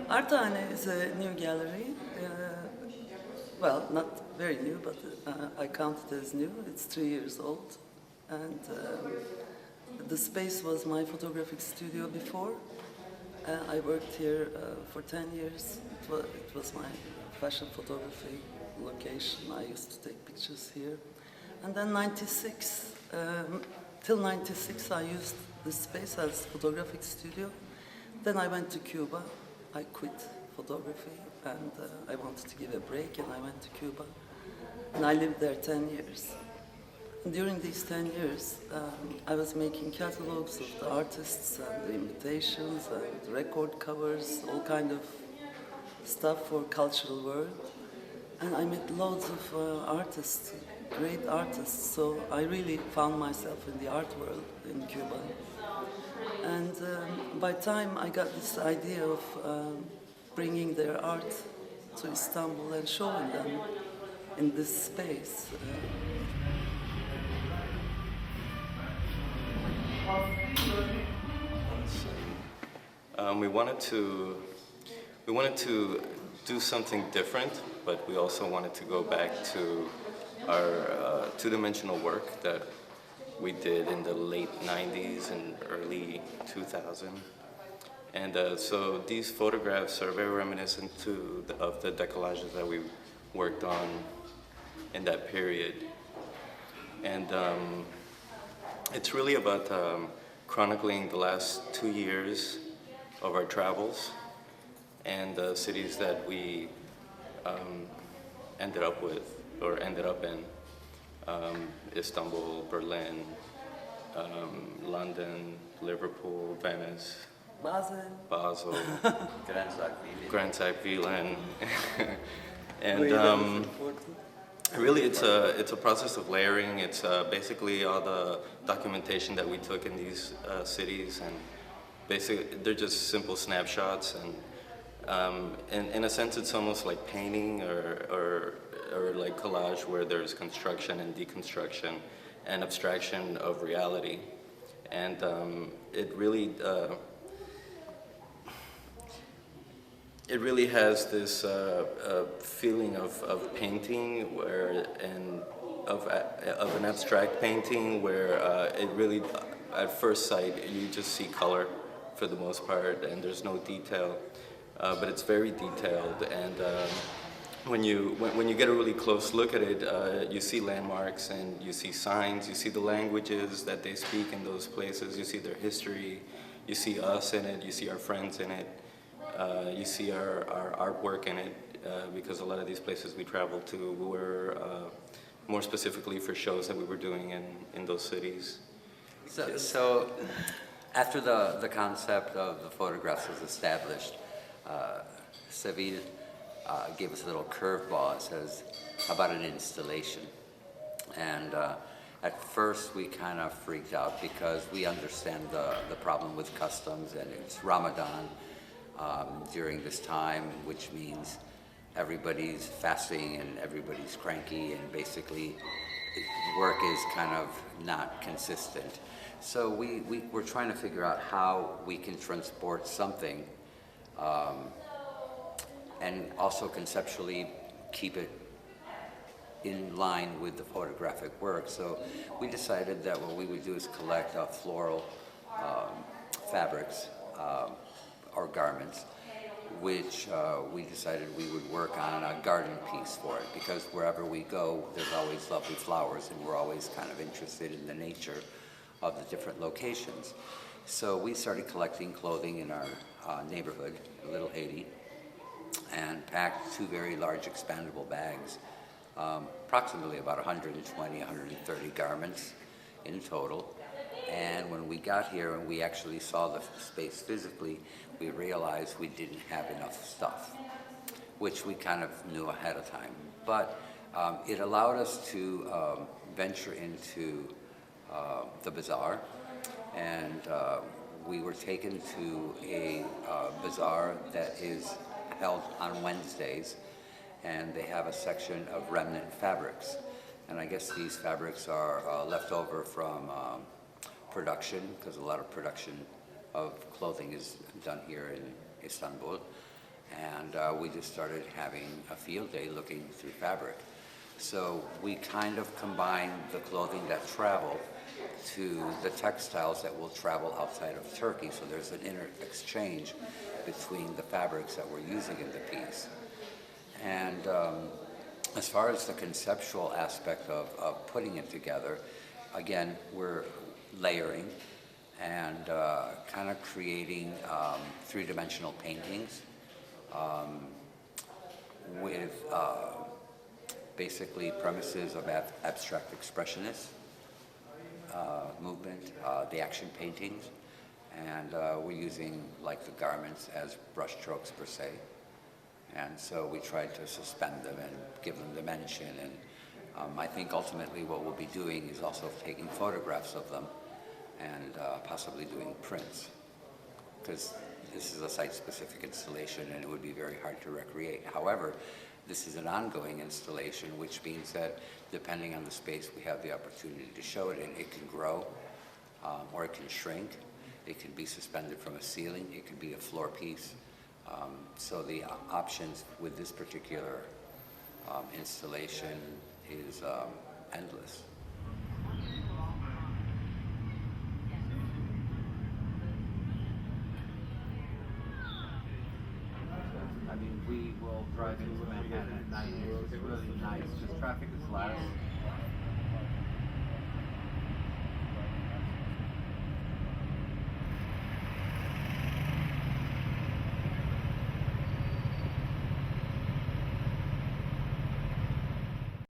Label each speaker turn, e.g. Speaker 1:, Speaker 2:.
Speaker 1: Artane is a new gallery. Well, not very new, but I count it as new. It's 3 years old. And the space was my photographic studio before. I worked here for 10 years. It was my fashion photography location. I used to take pictures here. And then till 96, I used this space as photographic studio. Then I went to Cuba. I quit photography and I wanted to give a break, and I went to Cuba. And I lived there 10 years. And during these 10 years, I was making catalogs of the artists and the invitations and record covers, all kind of stuff for cultural world. And I met loads of artists, great artists, so I really found myself in the art world in Cuba. And by time I got this idea of bringing their art to Istanbul and showing them in this space.
Speaker 2: We wanted to do something different, but we also wanted to go back to our two-dimensional work that we did in the late 90s and early 2000. And so these photographs are very reminiscent of the decollages that we worked on in that period. And it's really about chronicling the last 2 years of our travels and the cities that we ended up in. Istanbul, Berlin, London, Liverpool, Venice, Basel, Grand Sackville, and really it's a process of layering. It's basically all the documentation that we took in these cities, and basically they're just simple snapshots, and in a sense it's almost like painting or like collage, where there's construction and deconstruction and abstraction of reality. And it really has this feeling of painting, of an abstract painting, where it really, at first sight, you just see color for the most part, and there's no detail, but it's very detailed. And when you get a really close look at it, you see landmarks and you see signs, you see the languages that they speak in those places, you see their history, you see us in it, you see our friends in it, you see our artwork in it, because a lot of these places we traveled to were more specifically for shows that we were doing in those cities.
Speaker 3: So after the concept of the photographs was established, Seville gave us a little curveball. It says, how about an installation? And at first we kind of freaked out, because we understand the problem with customs, and it's Ramadan during this time, which means everybody's fasting and everybody's cranky, and basically work is kind of not consistent. So we're trying to figure out how we can transport something and also conceptually keep it in line with the photographic work. So we decided that what we would do is collect floral fabrics or garments, which we decided we would work on a garden piece for it, because wherever we go, there's always lovely flowers, and we're always kind of interested in the nature of the different locations. So we started collecting clothing in our neighborhood, Little Haiti, and packed 2 very large expandable bags, approximately about 120, 130 garments in total. And when we got here and we actually saw the space physically, we realized we didn't have enough stuff, which we kind of knew ahead of time. But it allowed us to venture into the bazaar, and we were taken to a bazaar that is held on Wednesdays, and they have a section of remnant fabrics. And I guess these fabrics are left over from production, because a lot of production of clothing is done here in Istanbul. and we just started having a field day looking through fabric. So we kind of combine the clothing that traveled to the textiles that will travel outside of Turkey. So there's an exchange between the fabrics that we're using in the piece. And as far as the conceptual aspect of putting it together, again, we're layering and kind of creating three-dimensional paintings with basically premises of abstract expressionist movement, the action paintings, and we're using like the garments as brush strokes per se. And so we tried to suspend them and give them dimension. And I think ultimately what we'll be doing is also taking photographs of them and possibly doing prints, because this is a site-specific installation and it would be very hard to recreate. However, this is an ongoing installation, which means that depending on the space we have the opportunity to show it in, it can grow or it can shrink. It can be suspended from a ceiling. It can be a floor piece. So the options with this particular installation is endless. I mean, we will drive into Manhattan at night. It's really nice. Just traffic is less.